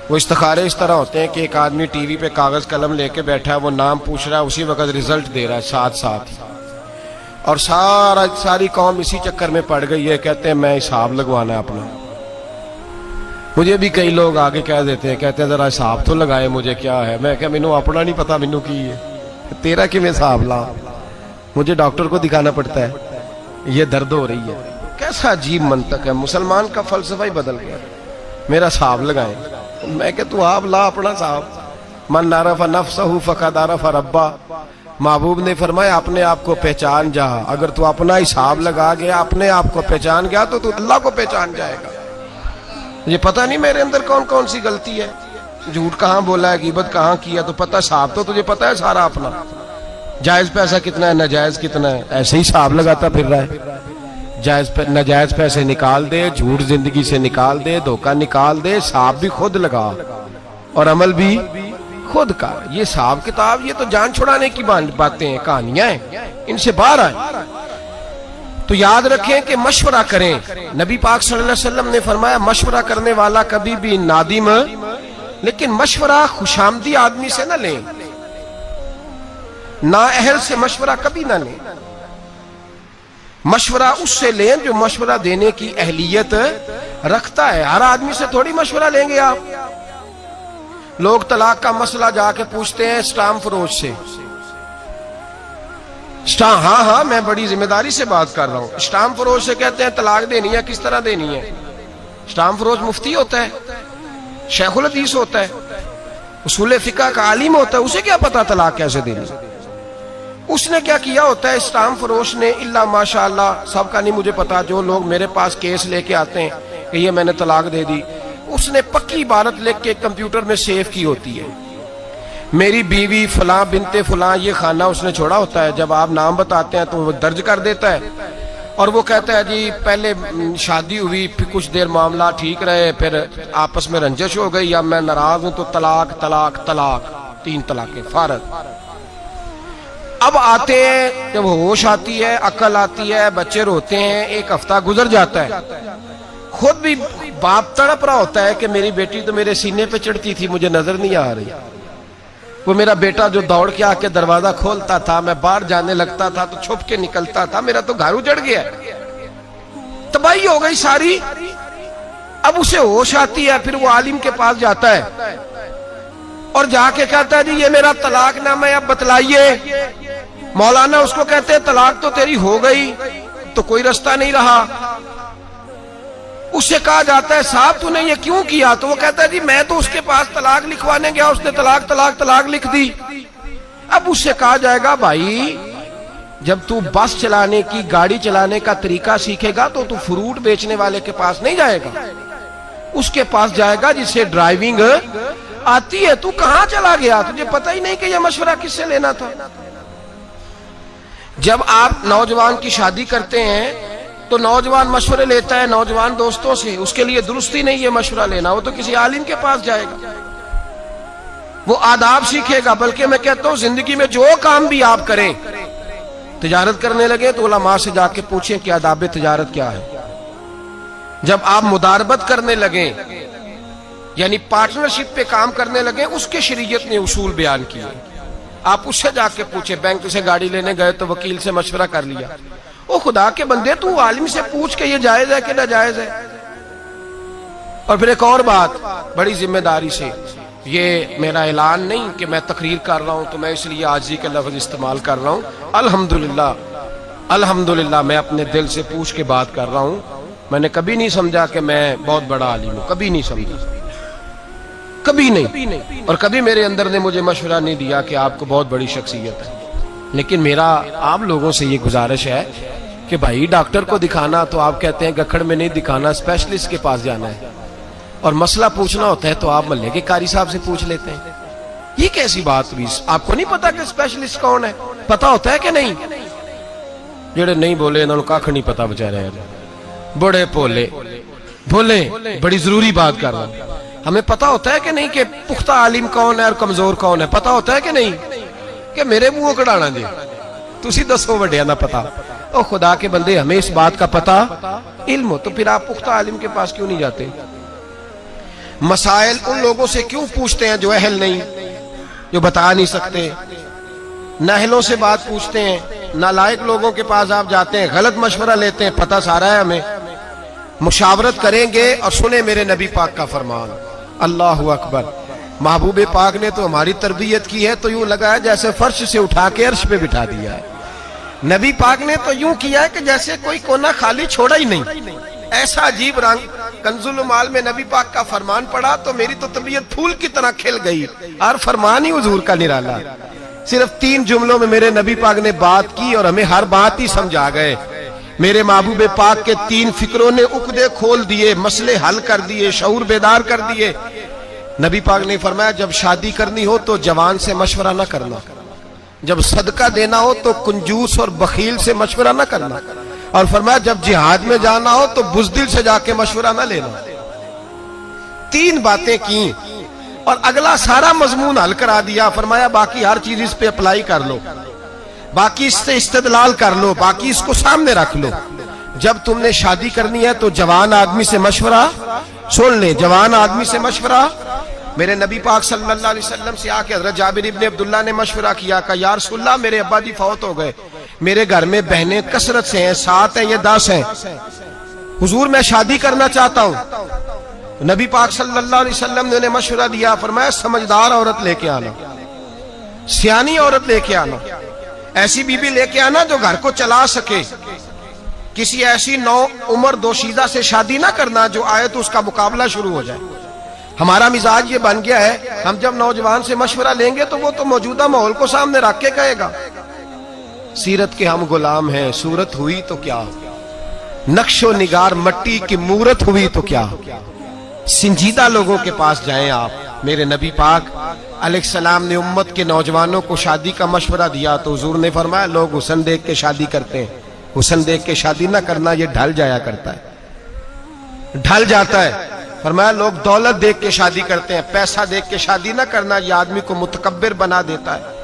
وہ استخارے اس طرح ہوتے ہیں کہ ایک آدمی ٹی وی پہ کاغذ قلم لے کے بیٹھا ہے، وہ نام پوچھ رہا ہے، اسی وقت رزلٹ دے رہا ہے ساتھ ساتھ، اور ساری قوم اسی چکر میں پڑ گئی ہے، کہتے ہیں میں حساب لگوانا ہے اپنا۔ مجھے بھی کئی لوگ آگے کہہ دیتے ہیں، کہتے ہیں ذرا حساب تو لگائے، مجھے کیا ہے؟ میں کہ مینوں اپنا نہیں پتا، مینوں کی ہے، تیرا کہ میں حساب لا، مجھے ڈاکٹر کو دکھانا پڑتا ہے، یہ درد ہو رہی ہے۔ کیسا عجیب منطق ہے، مسلمان کا فلسفہ ہی بدل گیا، میرا حساب لگائیں۔ میں کہ تو آپ لا اپنا حساب، من عرف نفسہ فقد عرف ربہ، محبوب نے فرمایا اپنے آپ کو پہچان جا، اگر تو اپنا حساب لگا گیا، اپنے آپ کو پہچان گیا تو تو اللہ کو پہچان جائے گا۔ یہ پتہ نہیں میرے اندر کون کون سی غلطی ہے، جھوٹ کہاں بولا ہے، غیبت کہاں کیا، تو پتہ حساب تو تجھے پتہ ہے سارا اپنا، جائز پیسہ کتنا ہے، ناجائز کتنا ہے، ایسے ہی حساب لگاتا پھر رہا ہے۔ ناجائز پیسے نکال دے، جھوٹ زندگی سے نکال دے، دھوکہ نکال دے، حساب بھی خود لگا اور عمل بھی خود کا۔ یہ حساب کتاب، یہ تو جان چھڑانے کی باتیں ہیں، کہانیاں ہیں، ان سے باہر آئیں۔ تو یاد رکھیں کہ مشورہ کریں، نبی پاک صلی اللہ علیہ وسلم نے فرمایا مشورہ کرنے والا کبھی بھی نادم، لیکن مشورہ خوشامدی آدمی سے نہ لیں، نااہل سے مشورہ کبھی نہ لیں، مشورہ اس سے لیں جو مشورہ دینے کی اہلیت رکھتا ہے۔ ہر آدمی سے تھوڑی مشورہ لیں گے آپ۔ لوگ طلاق کا مسئلہ جا کے پوچھتے ہیں اسٹام فروش سے، ہاں میں بڑی ذمہ داری سے بات کر رہا ہوں، اسٹام فروش سے کہتے ہیں طلاق دینی ہے، کس طرح دینی ہے؟ اسٹام فروش مفتی ہوتا ہے، شیخ الحدیث ہوتا ہے، اصول فقہ کا عالم ہوتا ہے، اسے کیا پتا طلاق کیسے دینی؟ اس نے کیا کیا ہوتا ہے اسٹام فروش نے؟ اللہ ماشاءاللہ سب کا نہیں مجھے پتا، جو لوگ میرے پاس کیس لے کے آتے ہیں کہ یہ میں نے طلاق دے دی، اس نے پکی عبارت لکھ کے کمپیوٹر میں سیو کی ہوتی ہے، میری بیوی فلاں بنت فلاں، یہ خانہ اس نے چھوڑا ہوتا ہے، جب آپ نام بتاتے ہیں تو وہ درج کر دیتا ہے، اور وہ کہتا ہے جی پہلے شادی ہوئی، پھر کچھ دیر معاملہ ٹھیک رہے، پھر آپس میں رنجش ہو گئی، اب میں ناراض ہوں تو طلاق طلاق طلاق، 3 طلاقیں فارغ۔ اب آتے ہیں، جب ہوش آتی ہے، عقل آتی ہے، بچے روتے ہیں، 1 ہفتہ گزر جاتا ہے، خود بھی باپ تڑپ رہا ہوتا ہے کہ میری بیٹی تو میرے سینے پہ چڑھتی تھی، مجھے نظر نہیں آ رہی، وہ میرا بیٹا جو دوڑ کے آ کے دروازہ کھولتا تھا، میں باہر جانے لگتا تھا تو چھپ کے نکلتا تھا، میرا تو گھر اجڑ گیا، تباہی ہو گئی ساری۔ اب اسے ہوش آتی ہے، پھر وہ عالم کے پاس جاتا ہے اور جا کے کہتا ہے جی یہ میرا طلاق نامہ ہے، اب بتلائیے۔ مولانا اس کو کہتے ہیں طلاق تو تیری ہو گئی، تو کوئی رستہ نہیں رہا۔ اس سے کہا جاتا ہے صاحب تو نے یہ کیوں کیا؟ تو وہ کہتا ہے جی میں تو اس کے پاس طلاق لکھوانے گیا، اس نے طلاق طلاق طلاق لکھ دی۔ اب اس سے کہا جائے گا بھائی جب تو بس چلانے کی، گاڑی چلانے کا طریقہ سیکھے گا تو فروٹ بیچنے والے کے پاس نہیں جائے گا، اس کے پاس جائے گا جس سے ڈرائیونگ آتی ہے۔ تو کہاں چلا گیا؟ تجھے پتہ ہی نہیں کہ یہ مشورہ کس سے لینا تھا۔ جب آپ نوجوان کی شادی کرتے ہیں تو نوجوان مشورے لیتا ہے نوجوان دوستوں سے، اس کے لیے درستی نہیں یہ مشورہ لینا، وہ تو کسی عالم کے پاس جائے گا، وہ آداب سیکھے گا۔ بلکہ میں کہتا ہوں زندگی میں جو کام بھی آپ کریں، تجارت کرنے لگے تو علماء سے جا کے پوچھیں کہ آداب تجارت کیا ہے۔ جب آپ مداربت کرنے لگیں، یعنی پارٹنرشپ پہ کام کرنے لگیں، اس کے شریعت نے اصول بیان کیے، آپ اس سے جا کے پوچھیں۔ بینک سے گاڑی لینے گئے تو وکیل سے مشورہ کر لیا، او خدا کے بندے تو عالم سے پوچھ کے یہ جائز ہے کہ ناجائز ہے۔ اور پھر ایک اور بات بڑی ذمہ داری سے، یہ میرا اعلان نہیں کہ میں تقریر کر رہا ہوں تو میں اس لیے عاجزی کے لفظ استعمال کر رہا ہوں، الحمدللہ میں اپنے دل سے پوچھ کے بات کر رہا ہوں۔ میں نے کبھی نہیں سمجھا کہ میں بہت بڑا عالم ہوں، کبھی نہیں سمجھا، کبھی نہیں، اور کبھی میرے اندر نے مجھے مشورہ نہیں دیا کہ آپ کو بہت بڑی شخصیت ہے۔ لیکن میرا آپ لوگوں سے یہ گزارش ہے کہ بھائی ڈاکٹر کو دکھانا تو آپ کہتے ہیں گکھڑ میں نہیں دکھانا، اسپیشلسٹ کے پاس جانا ہے، اور مسئلہ پوچھنا ہوتا ہے تو آپ محلے کے قاری صاحب سے پوچھ لیتے ہیں۔ یہ کیسی بات ہوئی؟ آپ کو نہیں پتا کہ اسپیشلسٹ کون ہے؟ پتا ہوتا ہے کہ نہیں؟ جڑے نہیں بولے انہوں نے کاکھ نہیں پتا بچارے، بڑے بولے بڑی ضروری بات کر رہا ہوں۔ ہمیں پتا ہوتا ہے کہ نہیں کہ پختہ عالم کون ہے اور کمزور کون ہے؟ پتا ہوتا ہے کہ نہیں؟ کہ میرے منہ کڑانا جی تسی دسو وڈیا نہ پتا۔ او خدا کے بندے، ہمیں اس بات کا پتا علم ہو تو پھر آپ پختہ عالم کے پاس کیوں نہیں جاتے؟ مسائل ان لوگوں سے کیوں پوچھتے ہیں جو اہل نہیں، جو بتا نہیں سکتے؟ نااہلوں سے بات پوچھتے ہیں، نالائق لوگوں کے پاس آپ جاتے ہیں، غلط مشورہ لیتے ہیں، پتہ سارا ہے ہمیں۔ مشاورت کریں گے اور سنیں میرے نبی پاک کا فرمان۔ اللہ اکبر۔ محبوب پاک نے تو ہماری تربیت کی ہے تو یوں لگا ہے جیسے فرش سے اٹھا کے عرش پہ بٹھا دیا ہے۔ نبی پاک نے تو یوں کیا ہے کہ جیسے کوئی کونا خالی چھوڑا ہی نہیں، ایسا عجیب رنگ۔ کنز المال میں نبی پاک کا فرمان پڑھا تو میری تو طبیعت پھول کی طرح کھل گئی، اور فرمان ہی حضور کا نرالا۔ صرف 3 جملوں میں میرے نبی پاک نے بات کی اور ہمیں ہر بات ہی سمجھا گئے۔ میرے محبوب پاک کے 3 فکروں نے عقدے کھول دیے، مسئلے حل کر دیے، شعور بیدار کر دیے۔ نبی پاک نے فرمایا جب شادی کرنی ہو تو جوان سے مشورہ نہ کرنا، جب صدقہ دینا ہو تو کنجوس اور بخیل سے مشورہ نہ کرنا، اور فرمایا جب جہاد میں جانا ہو تو بزدل سے جا کے مشورہ نہ لینا۔ 3 باتیں کی اور اگلا سارا مضمون حل کرا دیا۔ فرمایا باقی ہر چیز اس پہ اپلائی کر لو، باقی اس سے استدلال کر لو، باقی اس کو سامنے رکھ لو۔ جب تم نے شادی کرنی ہے تو جوان آدمی سے مشورہ سن لے، جوان آدمی سے مشورہ۔ میرے نبی پاک صلی اللہ علیہ وسلم سے آ کے حضرت جابر ابن عبداللہ نے مشورہ کیا کہ یا رسول اللہ میرے ابا جی فوت ہو گئے، میرے گھر میں بہنیں کثرت سے ہیں، 7 ہیں یا 10 ہیں، حضور میں شادی کرنا چاہتا ہوں۔ نبی پاک صلی اللہ علیہ وسلم نے انہیں مشورہ دیا، فرمایا سمجھدار عورت لے کے آنا، سیانی عورت لے کے آنا، ایسی بیوی لے کے آنا جو گھر کو چلا سکے۔ کسی ایسی نو عمر دوشیزہ سے شادی نہ کرنا جو آئے تو اس کا مقابلہ شروع ہو جائے۔ ہمارا مزاج یہ بن گیا ہے، ہم جب نوجوان سے مشورہ لیں گے تو وہ تو موجودہ ماحول کو سامنے رکھ کے کہے گا۔ سیرت کے ہم غلام ہیں، صورت ہوئی تو کیا، نقش و نگار مٹی کی مورت ہوئی تو کیا۔ سنجیدہ لوگوں کے پاس جائیں آپ۔ میرے نبی پاک علیہ السلام نے امت کے نوجوانوں کو شادی کا مشورہ دیا تو حضور نے فرمایا لوگ حسن دیکھ کے شادی کرتے ہیں، حسن دیکھ کے شادی نہ کرنا، یہ ڈھل جایا کرتا ہے، ڈھل جاتا ہے۔ فرمایا لوگ دولت دیکھ کے شادی کرتے ہیں، پیسہ دیکھ کے شادی نہ کرنا، یہ آدمی کو متکبر بنا دیتا ہے۔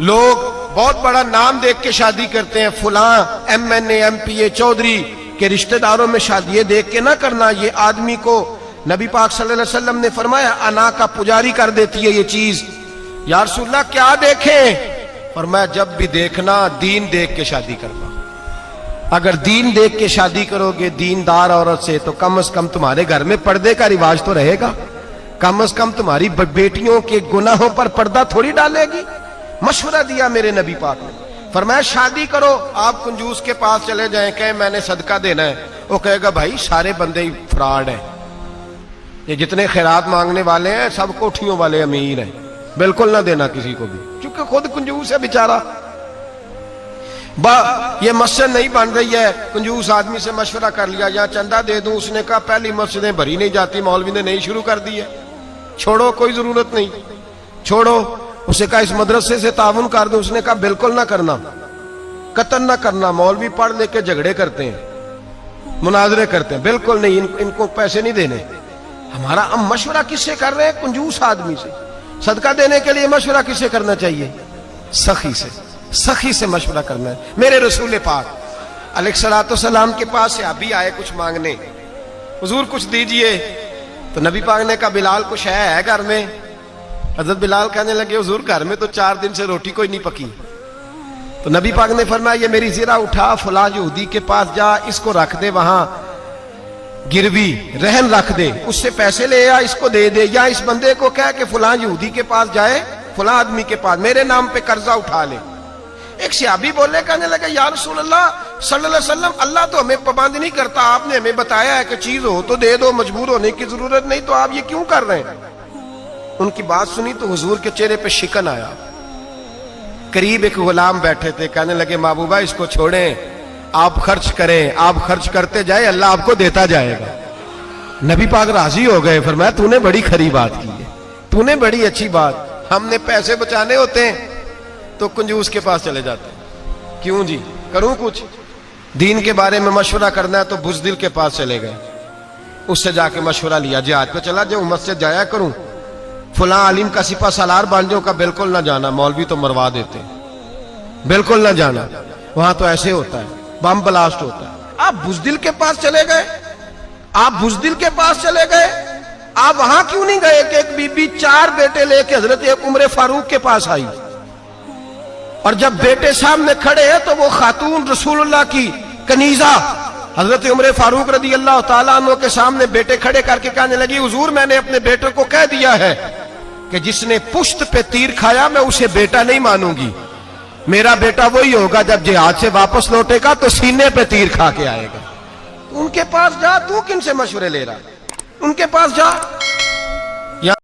لوگ بہت بڑا نام دیکھ کے شادی کرتے ہیں، فلاں MNA MPA چودھری کے رشتہ داروں میں شادی دیکھ کے نہ کرنا، یہ آدمی کو نبی پاک صلی اللہ علیہ وسلم نے فرمایا انا کا پجاری کر دیتی ہے یہ چیز۔ یا رسول اللہ کیا دیکھیں؟ فرمایا جب بھی دیکھنا دین دیکھ کے شادی کرنا۔ اگر دین دیکھ کے شادی کرو گے دیندار عورت سے تو کم از کم تمہارے گھر میں پردے کا رواج تو رہے گا، کم از کم تمہاری بیٹیوں کے گناہوں پر پردہ تھوڑی ڈالے گی۔ مشورہ دیا میرے نبی پاک نے، فرمایا شادی کرو، آپ کنجوس کے پاس چلے جائیں، کہیں میں نے صدقہ دینا ہے، وہ کہے گا بھائی سارے بندے ہی فراڈ ہیں، یہ جتنے خیرات مانگنے والے ہیں سب کوٹھیوں والے امیر ہیں، بالکل نہ دینا کسی کو بھی، چونکہ خود کنجوس ہے بیچارہ۔ یہ مسجد نہیں بن رہی ہے، کنجوس آدمی سے مشورہ کر لیا یا چندہ دے دوں، اس نے کہا پہلی مسجدیں بھری نہیں جاتی، مولوی نے نہیں شروع کر دی ہے، چھوڑو کوئی ضرورت نہیں، چھوڑو۔ اسے کہا اس مدرسے سے تعاون کر دوں، اس نے کہا بالکل نہ کرنا، قطع نہ کرنا، مولوی پڑھ لے کے جھگڑے کرتے ہیں، مناظرے کرتے ہیں، بالکل نہیں، ان کو پیسے نہیں دینے۔ ہمارا ہم مشورہ کس سے کر رہے ہیں؟ کنجوس آدمی سے۔ صدقہ دینے کے لیے مشورہ کس سے کرنا چاہیے؟ سخی سے، سخی سے مشورہ کرنا ہے۔ میرے رسول پاک علیہ الصلوۃ والسلام کے پاس صحابی آئے کچھ مانگنے، حضور کچھ دیجئے، تو نبی پاک نے کہا بلال کچھ ہے گھر میں؟ حضرت بلال کہنے لگے حضور گھر میں تو 4 دن سے روٹی کوئی نہیں پکی۔ تو نبی پاک نے فرمایا یہ میری زرہ اٹھا فلاں یہودی کے پاس جا، اس کو رکھ دے وہاں گروی رہن رکھ دے، اس سے پیسے لے آ، اس کو دے دے، یا اس بندے کو کہہ کہ فلاں یہودی کے پاس جائے، فلاں آدمی کے پاس میرے نام پہ قرضہ اٹھا لے۔ ایک صحابی بولے کہنے لگے یا رسول اللہ صلی اللہ علیہ وسلم اللہ تو ہمیں پابند نہیں کرتا، آپ نے ہمیں بتایا ہے کہ چیز ہو تو دے دو، مجبور ہونے کی ضرورت نہیں، تو آپ یہ کیوں کر رہے ہیں؟ ان کی بات سنی تو حضور کے چہرے پہ شکن آیا۔ قریب ایک غلام بیٹھے تھے، کہنے لگے محبوبہ اس کو چھوڑیں، آپ خرچ کریں، آپ خرچ کرتے جائے اللہ آپ کو دیتا جائے گا۔ نبی پاک راضی ہو گئے، فرمایا تو نے بڑی کھری بات کی ہے، تو نے بڑی اچھی بات، ہم نے پیسے بچانے ہوتے ہیں تو کنجوس کے پاس چلے جاتے ہیں، کیوں جی کروں کچھ؟ دین کے بارے میں مشورہ کرنا ہے تو بزدل کے پاس چلے گئے، اس سے جا کے مشورہ لیا، جہاد پہ چلا جاؤں، مسجد جایا کروں، فلاں عالم کا سپہ سالار بن جاؤں، کا بالکل نہ جانا، مولوی تو مروا دیتے ہیں، بالکل نہ جانا، وہاں تو ایسے ہوتا ہے، بم بلاسٹ ہوتا ہے۔ آپ بزدل کے پاس چلے گئے، آپ بزدل کے پاس چلے گئے، آپ وہاں کیوں نہیں گئے کہ ایک بی بی 4 بیٹے لے کے حضرت عمر فاروق کے پاس آئی، اور جب بیٹے سامنے کھڑے ہیں تو وہ خاتون رسول اللہ کی کنیزہ حضرت عمر فاروق رضی اللہ تعالیٰ عنہ کے سامنے بیٹے کھڑے کر کے کہنے لگی حضور میں نے اپنے بیٹے کو کہہ دیا ہے کہ جس نے پشت پہ تیر کھایا میں اسے بیٹا نہیں مانوں گی، میرا بیٹا وہی ہوگا جب جہاد سے واپس لوٹے گا تو سینے پہ تیر کھا کے آئے گا۔ ان کے پاس جا، تو کن سے مشورے لے رہا؟ ان کے پاس جا۔